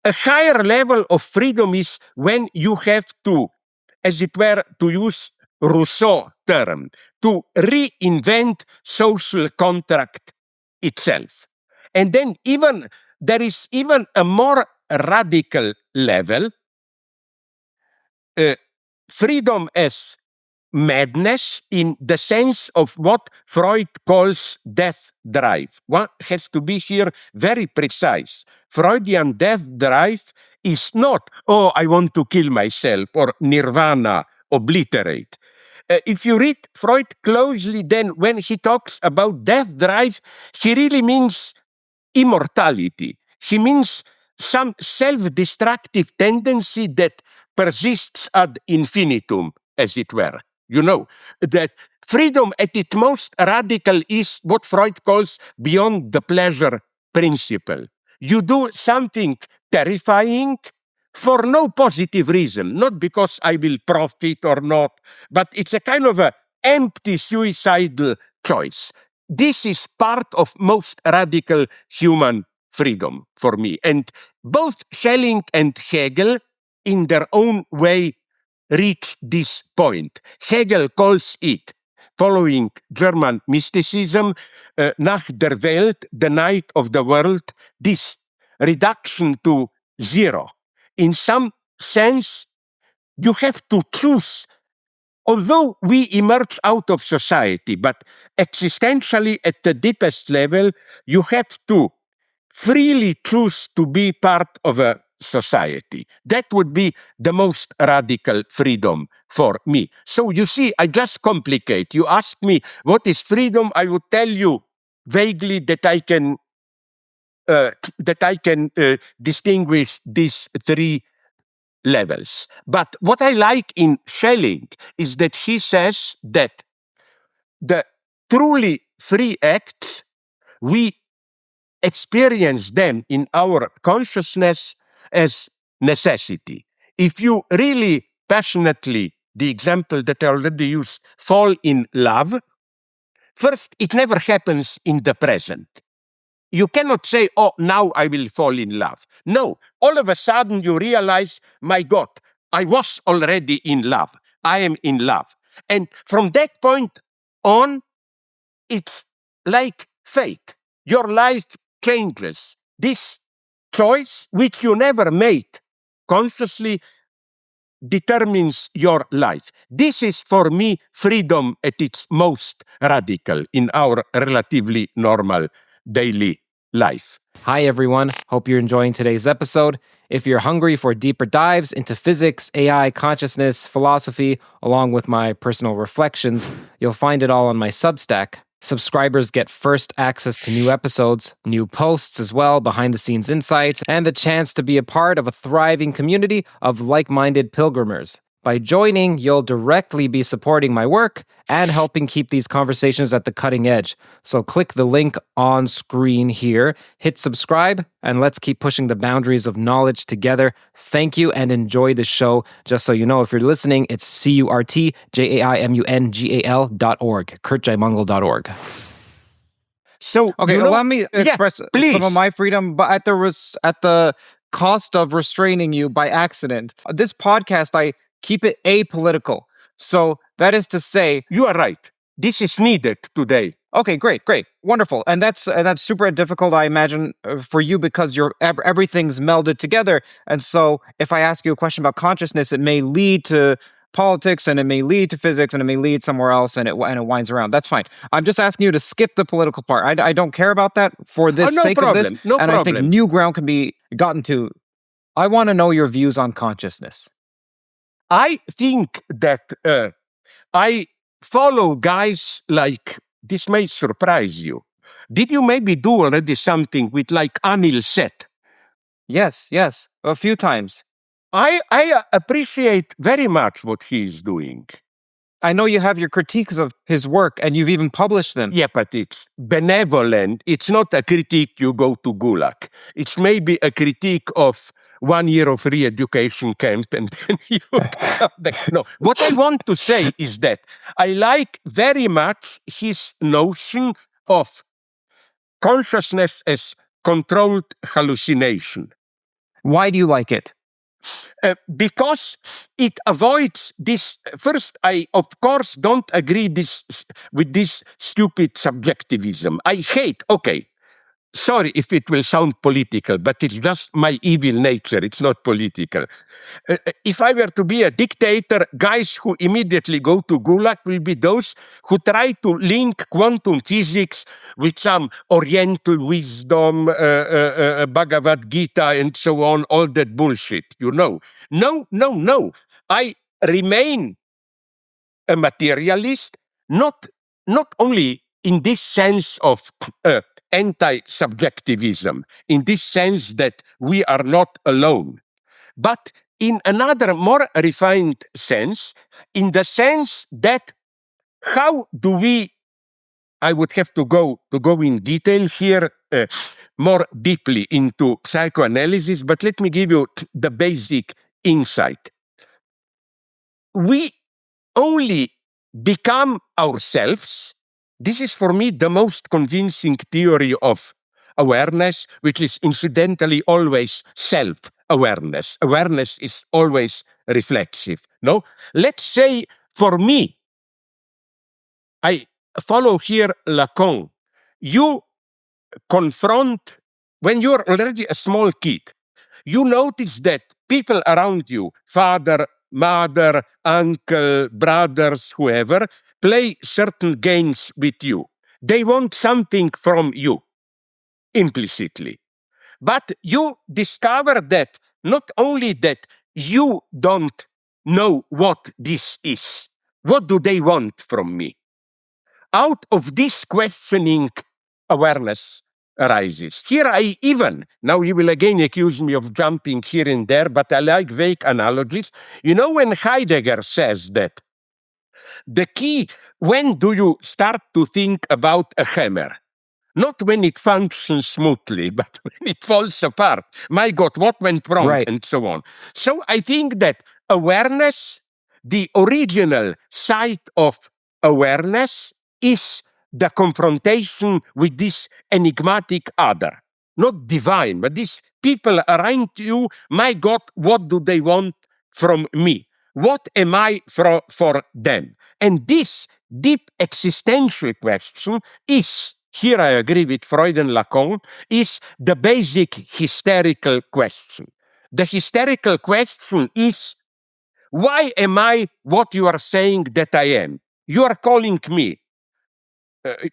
A higher level of freedom is when you have to, as it were, to use Rousseau term, to reinvent social contract itself. And then there is even a more radical level, freedom as madness in the sense of what Freud calls death drive. One has to be here very precise. Freudian death drive is not, oh, I want to kill myself or nirvana, obliterate. If you read Freud closely, then when he talks about death drive, he really means immortality. He means some self-destructive tendency that persists ad infinitum, as it were. You know, that freedom at its most radical is what Freud calls beyond the pleasure principle. You do something terrifying for no positive reason, not because I will profit or not, but it's a kind of a empty suicidal choice. This is part of most radical human freedom for me. And both Schelling and Hegel, in their own way, reach this point. Hegel calls it, following German mysticism, nach der Welt, the night of the world, this reduction to zero. In some sense, you have to choose. Although we emerge out of society, but existentially at the deepest level, you have to freely choose to be part of a society. That would be the most radical freedom for me. So you see, I just complicate. You ask me, what is freedom? I would tell you vaguely that I can distinguish these three levels. But what I like in Schelling is that he says that the truly free acts, we experience them in our consciousness as necessity. If you really passionately, the example that I already used, fall in love, first, it never happens in the present. You cannot say, oh, now I will fall in love. No, all of a sudden you realize, my God, I was already in love. I am in love. And from that point on, it's like fate. Your life changes. This choice, which you never made consciously, determines your life. This is, for me, freedom at its most radical in our relatively normal daily life. Hi, everyone. Hope you're enjoying today's episode. If you're hungry for deeper dives into physics, AI, consciousness, philosophy, along with my personal reflections, you'll find it all on my Substack. Subscribers get first access to new episodes, new posts as well, behind-the-scenes insights, and the chance to be a part of a thriving community of like-minded pilgrimers. By joining, you'll directly be supporting my work and helping keep these conversations at the cutting edge. So click the link on screen here, hit subscribe, and let's keep pushing the boundaries of knowledge together. Thank you and enjoy the show. Just so you know, if you're listening, it's CurtJaimungal.org, CurtJaimungal.org. So, okay, allow me to express some of my freedom, but at the cost of restraining you by accident. This podcast, I keep it apolitical. So that is to say, you are right. This is needed today. Okay, great, wonderful, and that's super difficult, I imagine, for you because everything's melded together. And so, if I ask you a question about consciousness, it may lead to politics, and it may lead to physics, and it may lead somewhere else, and it winds around. That's fine. I'm just asking you to skip the political part. I don't care about that for this sake of this, and I think new ground can be gotten to. I want to know your views on consciousness. I think that I follow guys like, this may surprise you. Did you maybe do already something with like Anil Seth? Yes, a few times. I appreciate very much what he is doing. I know you have your critiques of his work, and you've even published them. Yeah, but it's benevolent. It's not a critique you go to Gulag. It's maybe a critique of 1 year of re-education camp, and then you come back. No, what I want to say is that I like very much his notion of consciousness as controlled hallucination. Why do you like it? Because it avoids this. First, I, of course, don't agree with this stupid subjectivism. I hate, okay, sorry if it will sound political, but it's just my evil nature. It's not political. If I were to be a dictator, guys who immediately go to Gulag will be those who try to link quantum physics with some Oriental wisdom, Bhagavad Gita, and so on, all that bullshit, you know. No. I remain a materialist, not only in this sense of anti-subjectivism, in this sense that we are not alone, but in another more refined sense, in the sense that how do we, I would have to go in detail here, more deeply into psychoanalysis, but let me give you the basic insight. We only become ourselves. This is for me the most convincing theory of awareness, which is incidentally always self-awareness. Awareness is always reflexive. No? Let's say for me, I follow here Lacan. You confront, when you're already a small kid, you notice that people around you, father, mother, uncle, brothers, whoever, play certain games with you. They want something from you, implicitly. But you discover that not only that you don't know what this is, what do they want from me? Out of this questioning, awareness arises. Here I even, now you will again accuse me of jumping here and there, but I like vague analogies. You know, when Heidegger says that the key, when do you start to think about a hammer? Not when it functions smoothly, but when it falls apart. My God, what went wrong? Right. And so on. So I think that awareness, the original site of awareness, is the confrontation with this enigmatic other. Not divine, but these people around you. My God, what do they want from me? What am I for them? And this deep existential question is, here I agree with Freud and Lacan, is the basic hysterical question. The hysterical question is, why am I what you are saying that I am? You are calling me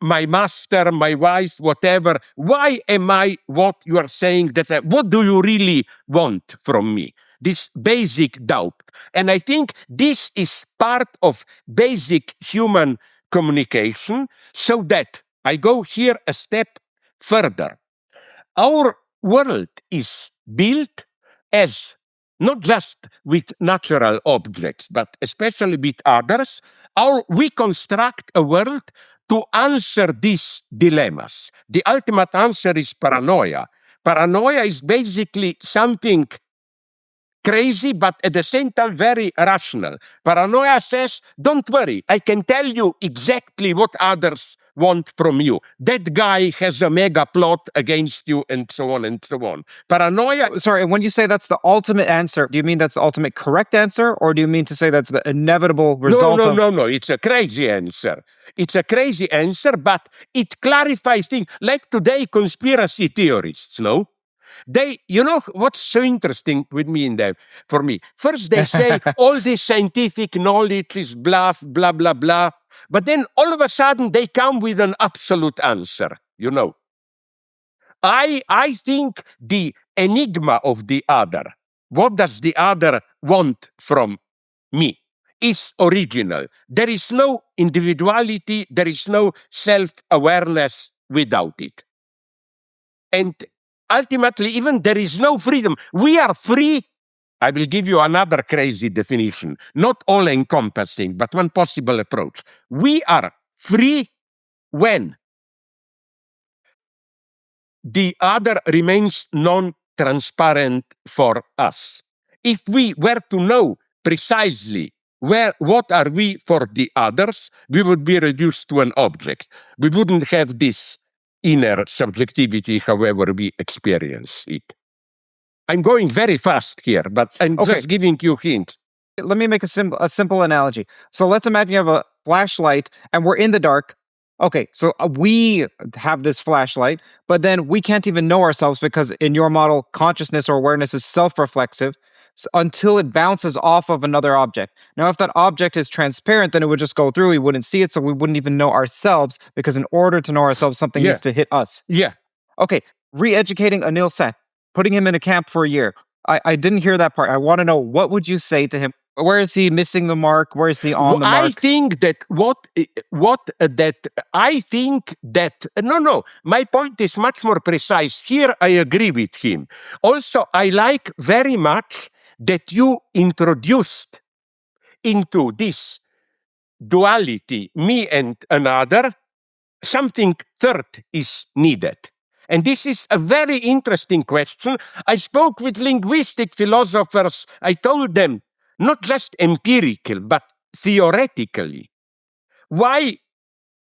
my master, my wife, whatever. Why am I what you are saying that what do you really want from me? This basic doubt. And I think this is part of basic human communication, so that I go here a step further. Our world is built as not just with natural objects, but especially with others. We construct a world to answer these dilemmas. The ultimate answer is paranoia. Paranoia is basically something crazy, but at the same time very rational. Paranoia says, don't worry, I can tell you exactly what others want from you. That guy has a mega plot against you, and so on and so on. Paranoia... Sorry, when you say that's the ultimate answer, do you mean that's the ultimate correct answer, or do you mean to say that's the inevitable result No. It's a crazy answer. It's a crazy answer, but it clarifies things. Like today, conspiracy theorists, no? They, you know what's so interesting with me in them, for me? First they say all this scientific knowledge is bluff, blah, blah, blah. But then all of a sudden they come with an absolute answer, you know. I think the enigma of the other, what does the other want from me, is original. There is no individuality, there is no self-awareness without it. And ultimately, even there is no freedom. We are free. I will give you another crazy definition, not all-encompassing, but one possible approach. We are free when the other remains non-transparent for us. If we were to know precisely what are we for the others, we would be reduced to an object. We wouldn't have this inner subjectivity, however we experience it. I'm going very fast here, but I'm just giving you hints. Let me make a simple analogy. So let's imagine you have a flashlight and we're in the dark. Okay, so we have this flashlight, but then we can't even know ourselves because in your model, consciousness or awareness is self-reflexive until it bounces off of another object. Now, if that object is transparent, then it would just go through. We wouldn't see it, so we wouldn't even know ourselves because in order to know ourselves, something needs to hit us. Yeah. Okay, re-educating Anil Seth, putting him in a camp for a year. I didn't hear that part. I want to know, what would you say to him? Where is he missing the mark? Where is he on the mark? I think that no, my point is much more precise. Here I agree with him. Also, I like very much that you introduced into this duality, me and another, something third is needed. And this is a very interesting question. I spoke with linguistic philosophers. I told them, not just empirical, but theoretically, why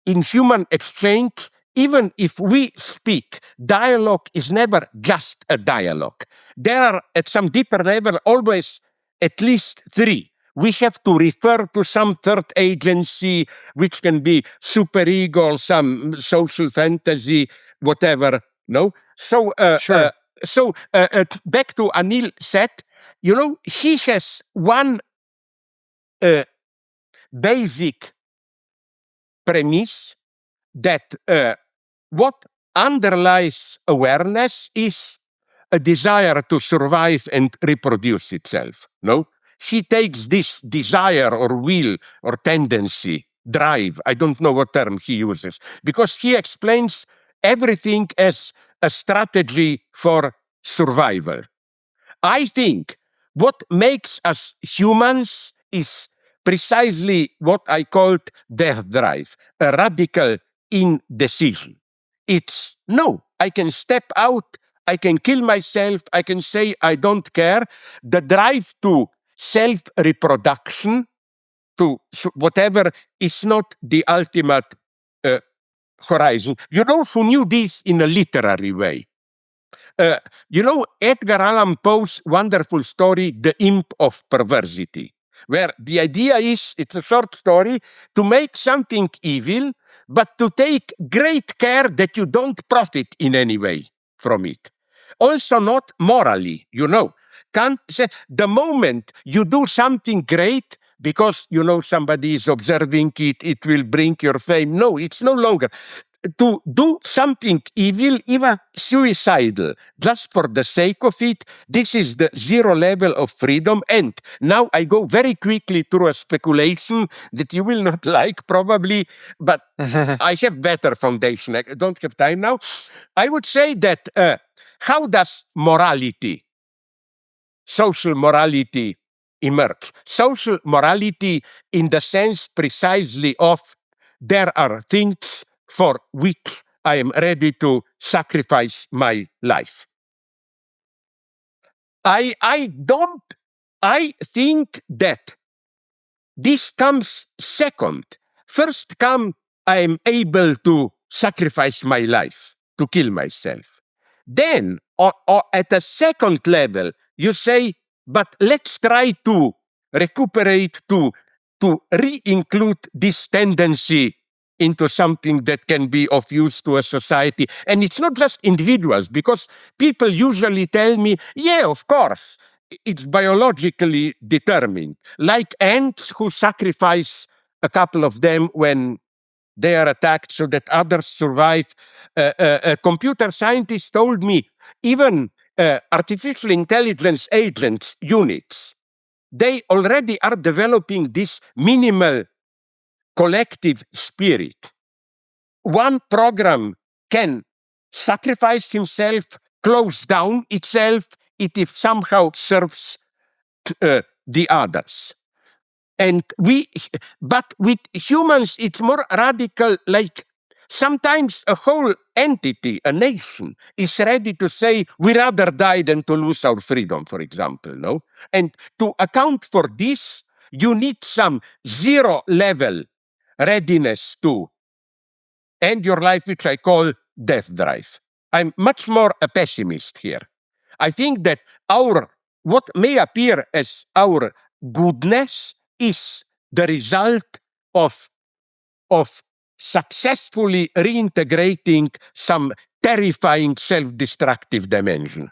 in human exchange, even if we speak, dialogue is never just a dialogue. There are, at some deeper level, always at least three. We have to refer to some third agency, which can be superego or some social fantasy, whatever. No? So, Sure. Back to Anil said, he has one basic premise that what underlies awareness is a desire to survive and reproduce itself. No? He takes this desire or will or tendency, drive, I don't know what term he uses, because he explains everything as a strategy for survival. I think what makes us humans is precisely what I called death drive, a radical indecision. It's no, I can step out, I can kill myself, I can say I don't care. The drive to self-reproduction, to whatever, is not the ultimate horizon. You know who knew this in a literary way? Edgar Allan Poe's wonderful story, The Imp of Perversity, where the idea is, it's a short story, to make something evil, but to take great care that you don't profit in any way from it. Also not morally, Kant said, the moment you do something great, because somebody is observing it, it will bring your fame. No, it's no longer. To do something evil, even suicidal, just for the sake of it, this is the zero level of freedom. And now I go very quickly through a speculation that you will not like probably, but I have better foundation. I don't have time now. I would say that how does morality, social morality, emerge? Social morality in the sense precisely of there are things for which I am ready to sacrifice my life. I think that this comes second. First come, I am able to sacrifice my life, to kill myself. Then, or at a second level, you say, but let's try to recuperate, to re-include this tendency into something that can be of use to a society. And it's not just individuals, because people usually tell me, yeah, of course, it's biologically determined. Like ants who sacrifice a couple of them when they are attacked so that others survive. A computer scientist told me, even artificial intelligence agents, units, they already are developing this minimal collective spirit. One program can sacrifice himself, close down itself, if somehow serves the others. But with humans, it's more radical, like sometimes a whole entity, a nation, is ready to say, we rather die than to lose our freedom, for example, no? And to account for this, you need some zero level readiness to end your life, which I call death drive. I'm much more a pessimist here. I think that what may appear as our goodness is the result of successfully reintegrating some terrifying self-destructive dimension.